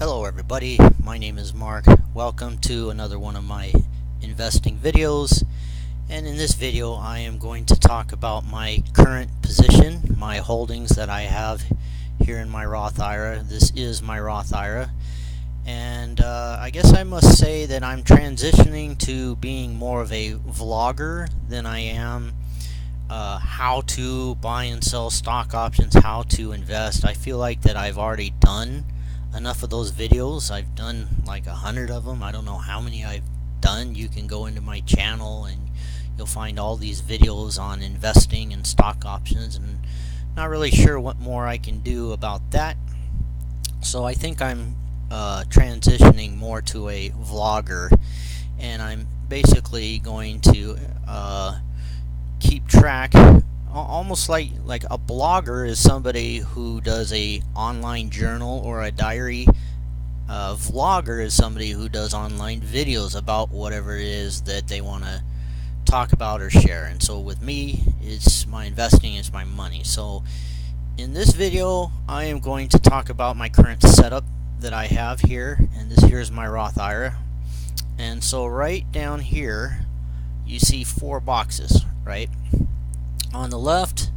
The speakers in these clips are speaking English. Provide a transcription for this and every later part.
Hello everybody, my name is Mark. Welcome to another one of my investing videos, and in this video I am going to talk about my current position, my holdings that I have here in my Roth IRA. This is my Roth IRA, and I guess I must say that I'm transitioning to being more of a vlogger than I am how to buy and sell stock options, how to invest. I feel like that I've already done enough of those videos. I've done like 100 of them. I don't know how many I've done. You can go into my channel and you'll find all these videos on investing and stock options, and not really sure what more I can do about that. So I think I'm transitioning more to a vlogger, and I'm basically going to keep track. Almost like a blogger is somebody who does a online journal or a diary. A vlogger is somebody who does online videos about whatever it is that they want to talk about or share. And so with me, it's my investing, it's my money. So in this video I am going to talk about my current setup that I have here, and this here is my Roth IRA. And so right down here you see 4 boxes, right? On the left,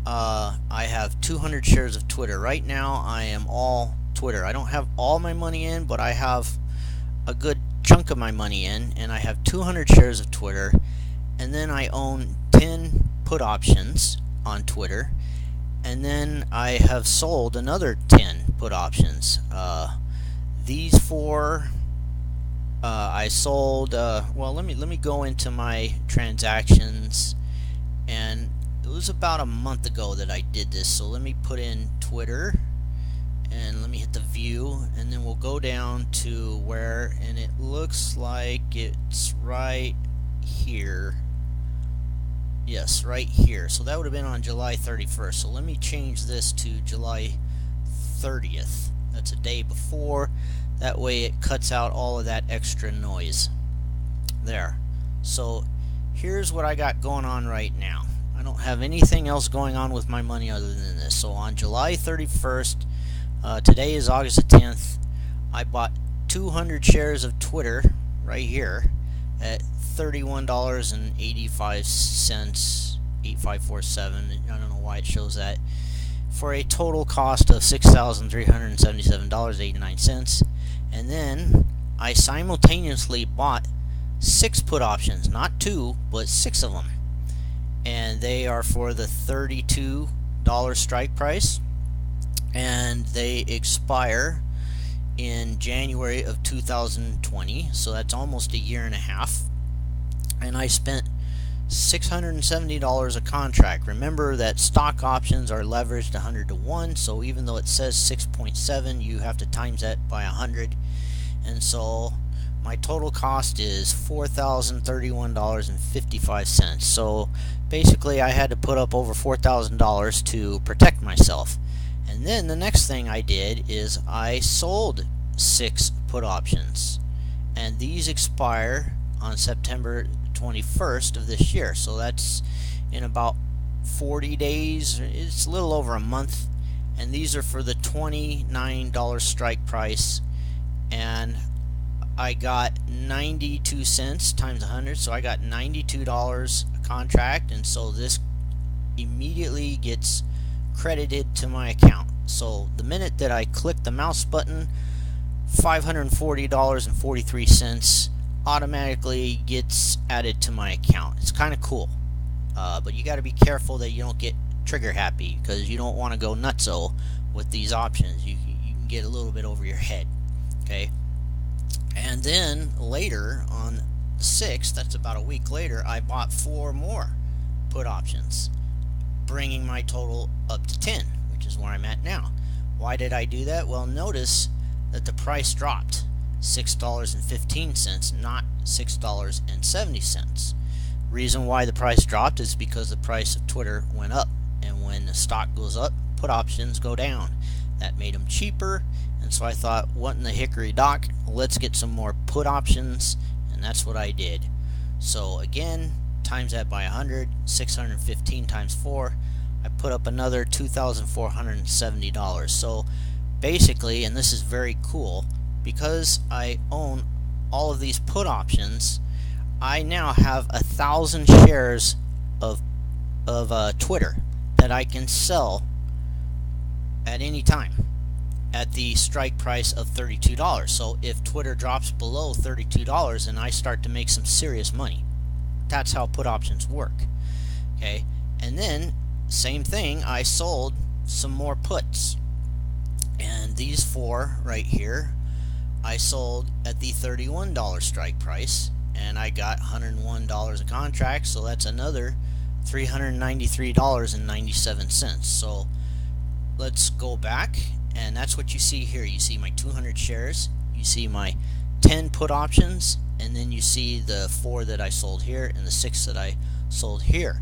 I have 200 shares of Twitter. Right now, I am all Twitter. I don't have all my money in, but I have a good chunk of my money in, and I have 200 shares of Twitter. And then I own 10 put options on Twitter. And then I have sold another 10 put options. These 4 I sold. Well, let me go into my transactions. And it was about a month ago that I did this. So let me put in Twitter and let me hit the view, and then we'll go down to where, and it looks like it's right here. Yes, right here. So that would have been on July 31st. So let me change this to July 30th. That's a day before. That way it cuts out all of that extra noise. There. So here's what I got going on right now. I don't have anything else going on with my money other than this. So on July 31st, today is August the 10th, I bought 200 shares of Twitter right here at $31.85, 8547. I don't know why it shows that, for a total cost of $6,377.89. And then I simultaneously bought 6 put options, not 2, but 6 of them, and they are for the $32 strike price, and they expire in January of 2020, so that's almost a year and a half. And I spent $670 a contract. Remember that stock options are leveraged 100 to 1, so even though it says 6.7, you have to times that by 100, and so my total cost is $4,031.55. So basically I had to put up over $4,000 to protect myself. And then the next thing I did is I sold 6 put options, and these expire on September 21st of this year. So that's in about 40 days. It's a little over a month, and these are for the $29 strike price, and I got 92 cents times 100, so I got $92 a contract, and so this immediately gets credited to my account. So the minute that I click the mouse button, $540.43 automatically gets added to my account. It's kind of cool, but you got to be careful that you don't get trigger happy, because you don't want to go nutso with these options. You can get a little bit over your head. Okay. And then later on the 6th, that's about a week later, I bought 4 more put options, bringing my total up to 10, which is where I'm at now. Why did I do that? Well, notice that the price dropped $6.15, not $6.70. Reason why the price dropped is because the price of Twitter went up, and when the stock goes up, put options go down. That made them cheaper, and so I thought, what in the hickory dock, let's get some more put options, and that's what I did. So again, times that by 100, 615 times 4, I put up another $2,470. So basically, and this is very cool, because I own all of these put options, I now have 1,000 shares of Twitter that I can sell at any time at the strike price of $32. So if Twitter drops below $32, then I start to make some serious money. That's how put options work. Okay, and then same thing, I sold some more puts, and these 4 right here I sold at the $31 strike price, and I got $101 a contract, so that's another $393.97. So let's go back, and that's what you see here. You see my 200 shares, you see my 10 put options, and then you see the 4 that I sold here and the 6 that I sold here.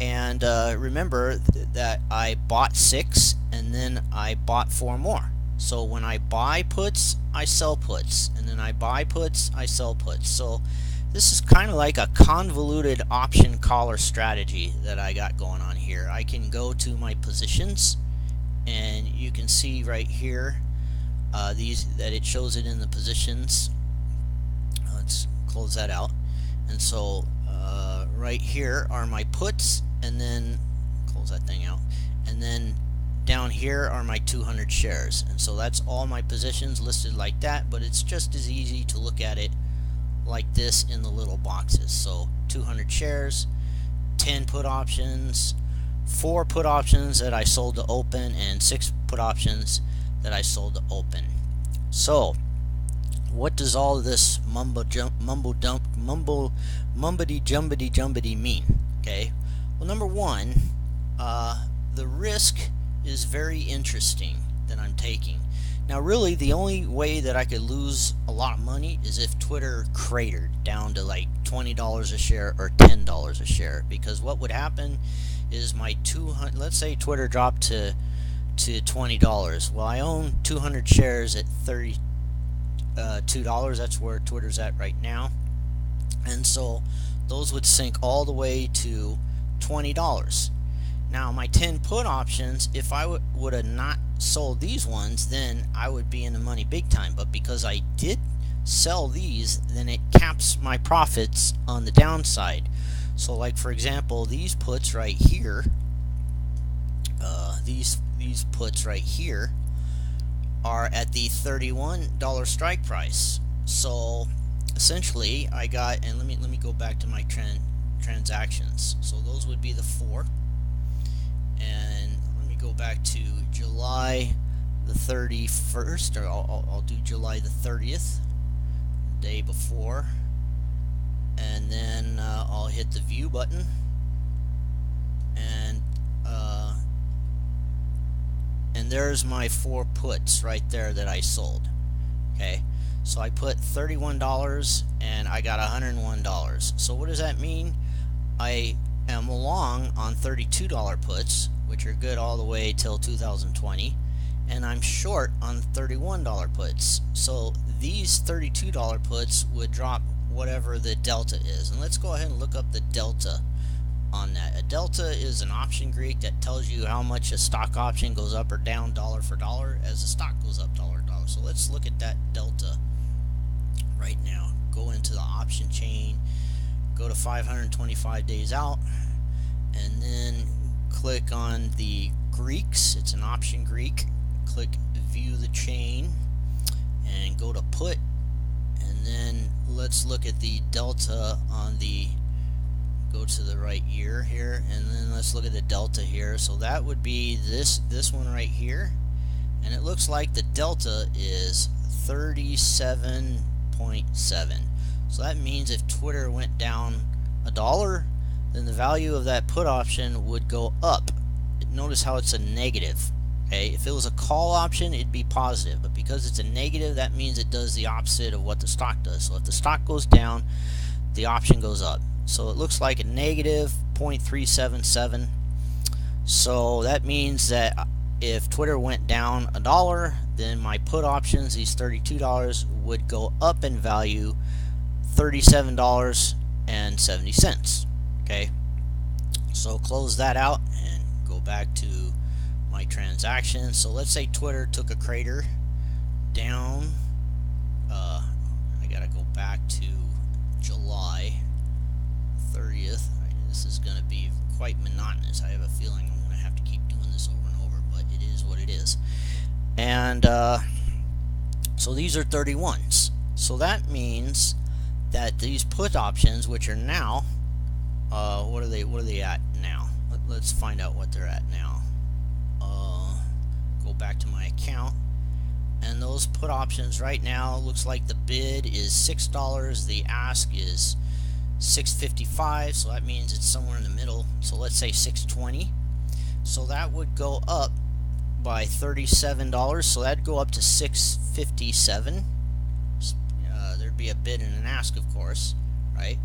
And remember that I bought 6 and then I bought 4 more. So when I buy puts, I sell puts, and then I buy puts, I sell puts. So this is kind of like a convoluted option collar strategy that I got going on here. I can go to my positions, and you can see right here that it shows it in the positions. Let's close that out. And so right here are my puts, and then close that thing out, and then down here are my 200 shares. And so that's all my positions listed like that, but it's just as easy to look at it like this in the little boxes. So 200 shares, 10 put options, 4 put options that I sold to open, and 6 put options that I sold to open. So what does all of this mumbity-jumbity mean? Okay, well, number one, the risk is very interesting that I'm taking. Now really the only way that I could lose a lot of money is if Twitter cratered down to like $20 a share or $10 a share, because what would happen is my 200, let's say Twitter dropped to $20. Well, I own 200 shares at $32. That's where Twitter's at right now, and so those would sink all the way to $20. Now my 10 put options, if I would have not sold these ones, then I would be in the money big time. But because I did sell these, then it caps my profits on the downside. So like for example, these puts right here, these puts right here are at the $31 strike price. So essentially I got, and let me go back to my transactions. So those would be the 4. And let me go back to July the 31st, or I'll do July the 30th, day before, and then I'll hit the view button, and there's my 4 puts right there that I sold. Okay, so I put $31 and I got $101. So what does that mean? I am long on $32 puts, which are good all the way till 2020, and I'm short on $31 puts. So these $32 puts would drop whatever the delta is, and let's go ahead and look up the delta on that. A delta is an option Greek that tells you how much a stock option goes up or down dollar for dollar as the stock goes up dollar for dollar. So let's look at that delta right now. Go into the option chain, go to 525 days out, and then click on the Greeks. It's an option Greek. Click view the chain and go to put, and then let's look at the delta on the, go to the right year here, and then let's look at the delta here. So that would be this one right here, and it looks like the delta is 37.7. so that means if Twitter went down $1, then the value of that put option would go up. Notice how it's a negative. Okay, if it was a call option, it'd be positive, but because it's a negative, that means it does the opposite of what the stock does. So if the stock goes down, the option goes up. So it looks like a negative 0.377. So that means that if Twitter went down $1, then my put options, these $32, would go up in value $37.70. Okay, so close that out and go back to my transactions. So let's say Twitter took a crater down. I gotta go back to July 30th. This is going to be quite monotonous. I have a feeling I'm going to have to keep doing this over and over, but it is what it is. And so these are 31s. So that means that these put options, which are now, what are they at now? Let's find out what they're at now. Go back to my account, and those put options right now looks like the bid is $6, the ask is $6.55, so that means it's somewhere in the middle. So let's say $6.20. So that would go up by $37, so that'd go up to $6.57. There'd be a bid and an ask, of course, right?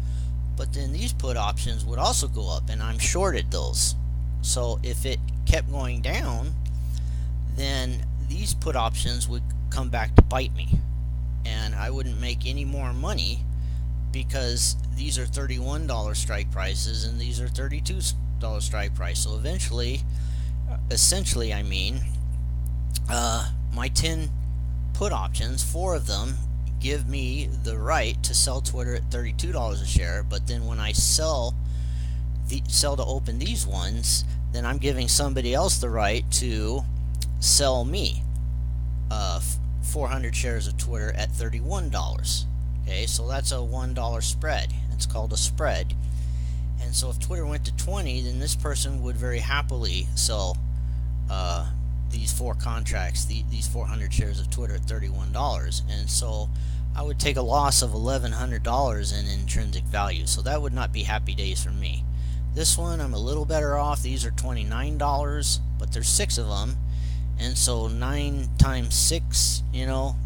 But then these put options would also go up, and I'm shorted those. So if it kept going down, then these put options would come back to bite me, and I wouldn't make any more money, because these are $31 strike prices and these are $32 strike price. So eventually, essentially, I mean, my 10 put options, 4 of them give me the right to sell Twitter at $32 a share, but then when I sell to open these ones, then I'm giving somebody else the right to sell me 400 shares of Twitter at $31. Okay, so that's a $1 spread. It's called a spread. And so if Twitter went to 20, then this person would very happily sell these 4 contracts, these 400 shares of Twitter at $31. And so I would take a loss of $1,100 in intrinsic value. So that would not be happy days for me. This one, I'm a little better off. These are $29, but there's 6 of them. And so 9 times 6, you know,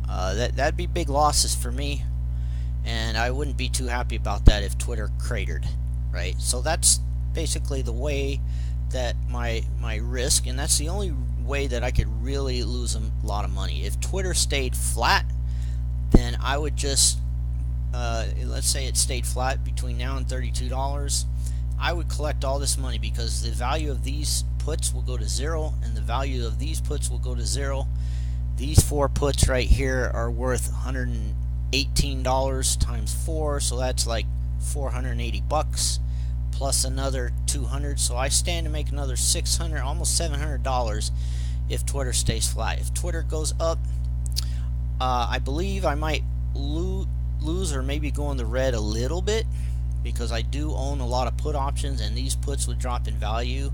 that'd be big losses for me, and I wouldn't be too happy about that if Twitter cratered, right? So that's basically the way that my risk, and that's the only way that I could really lose a lot of money. If Twitter stayed flat, then I would just let's say it stayed flat between now and $32, I would collect all this money, because the value of these puts will go to 0 and the value of these puts will go to 0. These 4 puts right here are worth $118 times 4, so that's like $480 plus another $200. So I stand to make another $600, almost $700 if Twitter stays flat. If Twitter goes up, I believe I might lose or maybe go in the red a little bit, because I do own a lot of put options, and these puts would drop in value,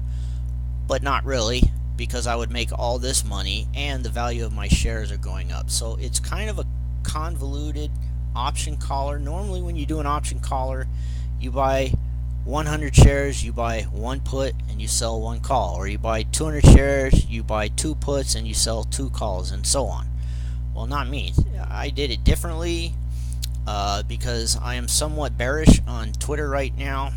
but not really, because I would make all this money and the value of my shares are going up. So it's kind of a convoluted option collar. Normally when you do an option collar, you buy 100 shares, you buy 1 put and you sell 1 call, or you buy 200 shares, you buy 2 puts and you sell 2 calls, and so on. Well, not me. I did it differently because I am somewhat bearish on Twitter right now.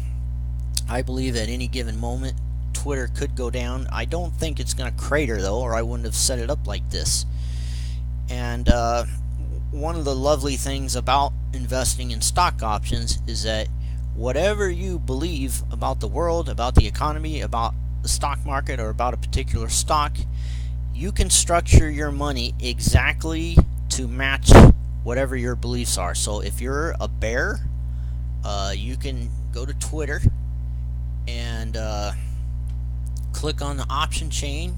I believe at any given moment Twitter could go down. I don't think it's going to crater though, or I wouldn't have set it up like this. And one of the lovely things about investing in stock options is that whatever you believe about the world, about the economy, about the stock market, or about a particular stock, you can structure your money exactly to match whatever your beliefs are. So if you're a bear, you can go to Twitter and click on the option chain,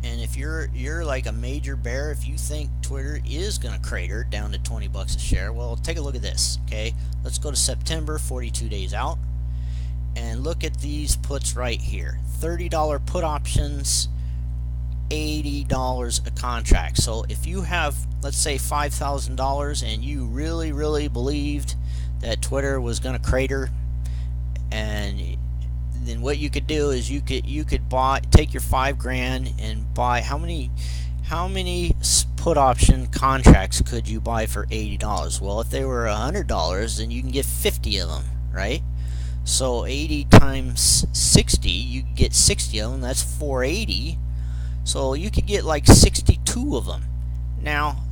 and if you're like a major bear, if you think Twitter is going to crater down to $20 a share, well, take a look at this. Okay, let's go to September, 42 days out, and look at these puts right here. $30 put options, $80 a contract. So if you have, let's say, $5,000 and you really believed that Twitter was going to crater, and then what you could do is you could buy, take your $5,000 and buy how many put option contracts could you buy for $80? Well, if they were $100, then you can get 50 of them, right? So 80 times 60, you get 60 of them. That's 480. So you could get like 62 of them. Now,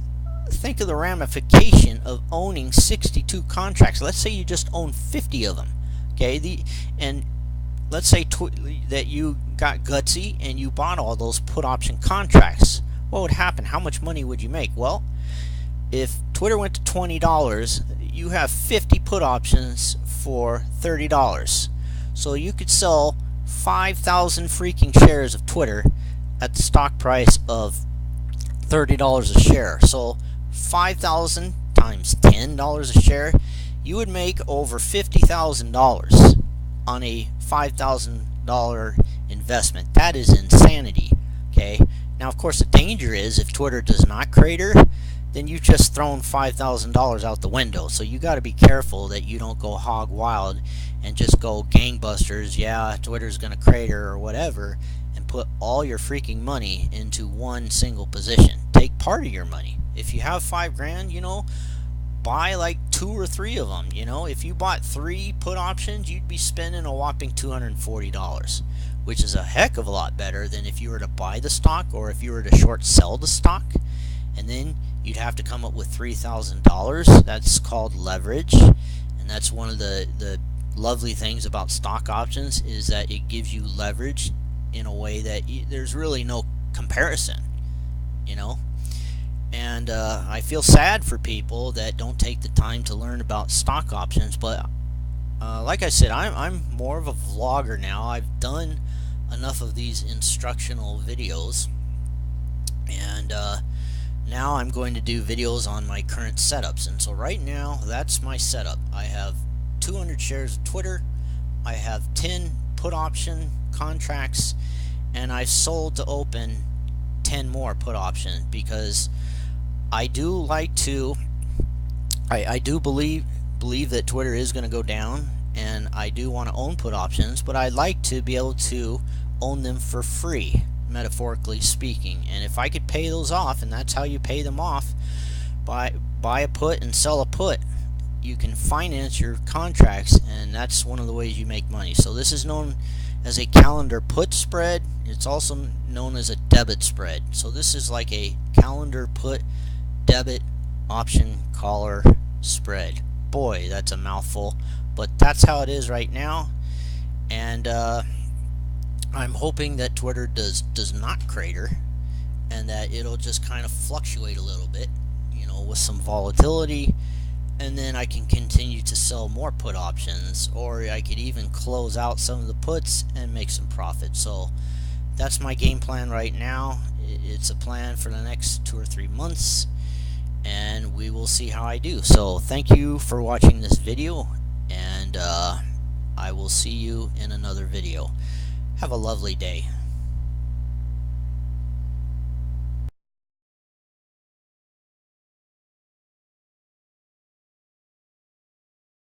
think of the ramification of owning 62 contracts. Let's say you just own 50 of them. Okay, and let's say that you got gutsy and you bought all those put option contracts. What would happen? How much money would you make? Well, if Twitter went to $20, you have 50 put options for $30. So you could sell 5,000 freaking shares of Twitter at the stock price of $30 a share. So 5,000 times $10 a share, you would make over $50,000 on a $5,000 investment. That is insanity. Okay. Now, of course, the danger is if Twitter does not crater, then you've just thrown $5,000 out the window. So you got to be careful that you don't go hog wild and just go gangbusters. Yeah, Twitter's going to crater or whatever, and put all your freaking money into one single position. Take part of your money. If you have $5,000, you know, buy like 2 or 3 of them. You know, if you bought 3 put options, you'd be spending a whopping $240, which is a heck of a lot better than if you were to buy the stock or if you were to short sell the stock. And then you'd have to come up with $3,000. That's called leverage, and that's one of the lovely things about stock options, is that it gives you leverage in a way that there's really no comparison, you know. And I feel sad for people that don't take the time to learn about stock options, but like I said, I'm more of a vlogger now. I've done enough of these instructional videos, and now I'm going to do videos on my current setups. And so right now, that's my setup. I have 200 shares of Twitter, I have 10 put option contracts, and I've sold to open 10 more put options, because I do like to, I do believe that Twitter is going to go down, and I do want to own put options, but I'd like to be able to own them for free, metaphorically speaking. And if I could pay those off, and that's how you pay them off, buy a put and sell a put, you can finance your contracts, and that's one of the ways you make money. So this is known as a calendar put spread. It's also known as a debit spread. So this is like a calendar put debit option caller spread. Boy, that's a mouthful, but that's how it is right now. And I'm hoping that Twitter does not crater, and that it'll just kind of fluctuate a little bit, you know, with some volatility, and then I can continue to sell more put options, or I could even close out some of the puts and make some profit. So that's my game plan right now. It's a plan for the next 2 or 3 months, and we will see how I do. So thank you for watching this video, and I will see you in another video. Have a lovely day.